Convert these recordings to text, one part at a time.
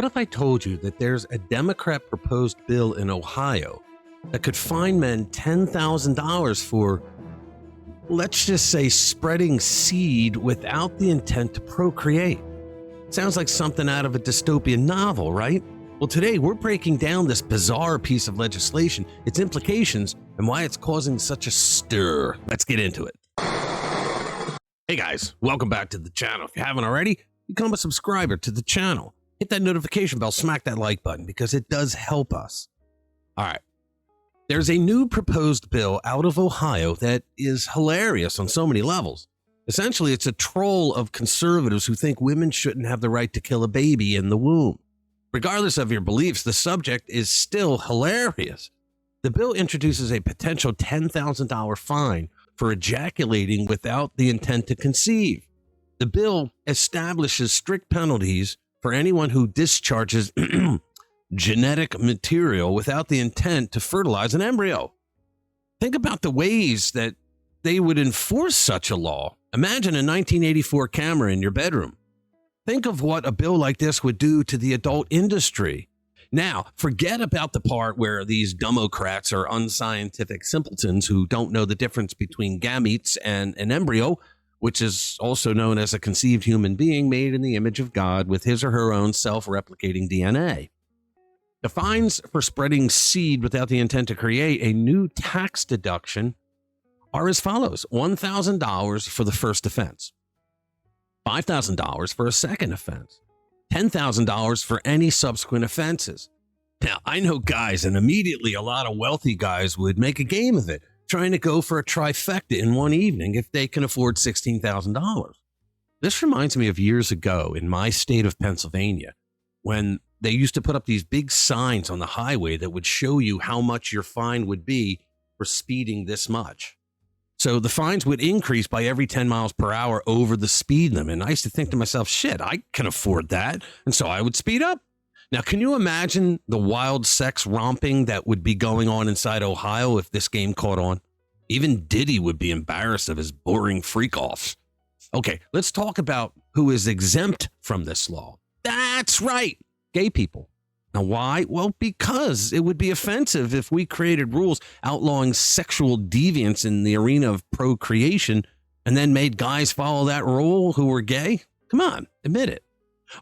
What if I told you that there's a Democrat proposed bill in Ohio that could fine men $10,000 for, let's just say, spreading seed without the intent to procreate? Sounds like something out of a dystopian novel, right? Well, today we're breaking down this bizarre piece of legislation, its implications, and why it's causing such a stir. Let's get into it. Hey guys, welcome back to the channel. If you haven't already, become a subscriber to the channel. Hit that notification bell, smack that like button, because it does help us. All right. There's a new proposed bill out of Ohio that is hilarious on so many levels. Essentially, it's a troll of conservatives who think women shouldn't have the right to kill a baby in the womb. Regardless of your beliefs, the subject is still hilarious. The bill introduces a potential $10,000 fine for ejaculating without the intent to conceive. The bill establishes strict penalties for anyone who discharges genetic material without the intent to fertilize an embryo. Think about the ways that they would enforce such a law. Imagine a 1984 camera in your bedroom. Think of what a bill like this would do to the adult industry. Now, forget about the part where these Democrats are unscientific simpletons who don't know the difference between gametes and an embryo, which is also known as a conceived human being made in the image of God with his or her own self-replicating DNA. The fines for spreading seed without the intent to create a new tax deduction are as follows: $1,000 for the first offense, $5,000 for a second offense, $10,000 for any subsequent offenses. Now, I know guys, and immediately a lot of wealthy guys would make a game of it, trying to go for a trifecta in one evening if they can afford $16,000. This reminds me of years ago in my state of Pennsylvania, when they used to put up these big signs on the highway that would show you how much your fine would be for speeding this much. So the fines would increase by every 10 miles per hour over the speed limit. And I used to think to myself, shit, I can afford that. And so I would speed up. Now, can you imagine the wild sex romping that would be going on inside Ohio if this game caught on? Even Diddy would be embarrassed of his boring freak-offs. Okay, let's talk about who is exempt from this law. That's right, gay people. Now, why? Well, because it would be offensive if we created rules outlawing sexual deviance in the arena of procreation and then made guys follow that rule who were gay. Come on, admit it.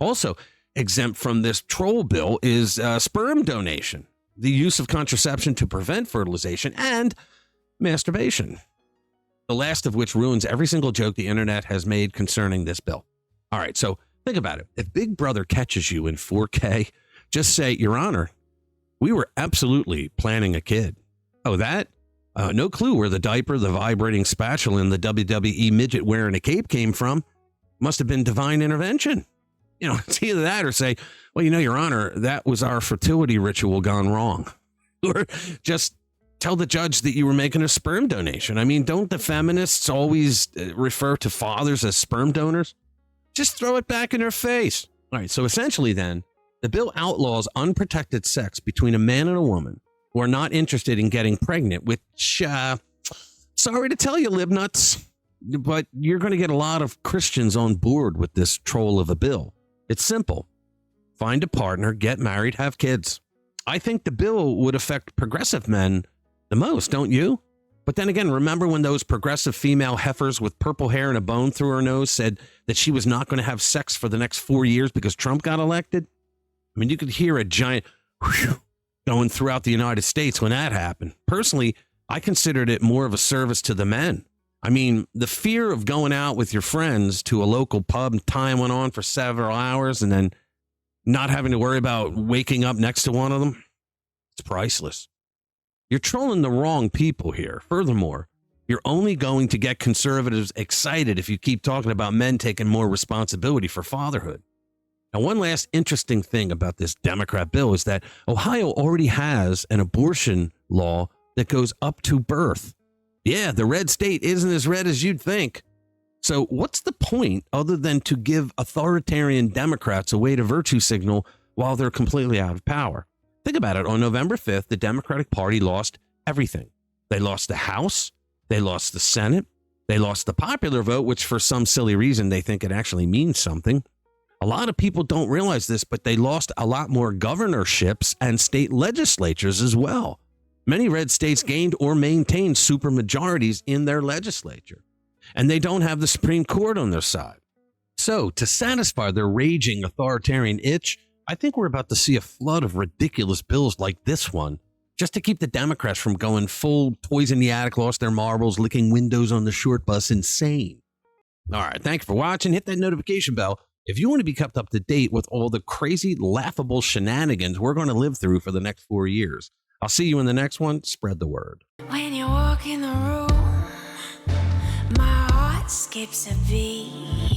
Also, exempt from this troll bill is sperm donation, the use of contraception to prevent fertilization, and masturbation. The last of which ruins every single joke the internet has made concerning this bill. All right, so think about it. If Big Brother catches you in 4K, just say, Your Honor, we were absolutely planning a kid. Oh, that? No clue where the diaper, the vibrating spatula, and the WWE midget wearing a cape came from. Must have been divine intervention. You know, it's either that or say, well, Your Honor, that was our fertility ritual gone wrong. Or just tell the judge that you were making a sperm donation. I mean, don't the feminists always refer to fathers as sperm donors? Just throw it back in their face. All right, so essentially then, the bill outlaws unprotected sex between a man and a woman who are not interested in getting pregnant, which, sorry to tell you, libnuts, but you're going to get a lot of Christians on board with this troll of a bill. It's simple. Find a partner, get married, have kids. I think the bill would affect progressive men the most, don't you? But then again, remember when those progressive female heifers with purple hair and a bone through her nose said that she was not going to have sex for the next 4 years because Trump got elected? I mean, you could hear a giant whew going throughout the United States when that happened. Personally, I considered it more of a service to the men. I mean, the fear of going out with your friends to a local pub and time went on for several hours and then not having to worry about waking up next to one of them, it's priceless. You're trolling the wrong people here. Furthermore, you're only going to get conservatives excited if you keep talking about men taking more responsibility for fatherhood. Now, one last interesting thing about this Democrat bill is that Ohio already has an abortion law that goes up to birth. Yeah, the red state isn't as red as you'd think. So what's the point other than to give authoritarian Democrats a way to virtue signal while they're completely out of power? Think about it. On November 5th, the Democratic Party lost everything. They lost the House. They lost the Senate. They lost the popular vote, which for some silly reason they think it actually means something. A lot of people don't realize this, but they lost a lot more governorships and state legislatures as well. Many red states gained or maintained supermajorities in their legislature, and they don't have the Supreme Court on their side. So, to satisfy their raging authoritarian itch, I think we're about to see a flood of ridiculous bills like this one, just to keep the Democrats from going full toys in the attic, lost their marbles, licking windows on the short bus insane. All right, thanks for watching. Hit that notification bell if you want to be kept up to date with all the crazy, laughable shenanigans we're going to live through for the next 4 years. I'll see you in the next one. Spread the word. When you walk in the room, my heart skips a beat.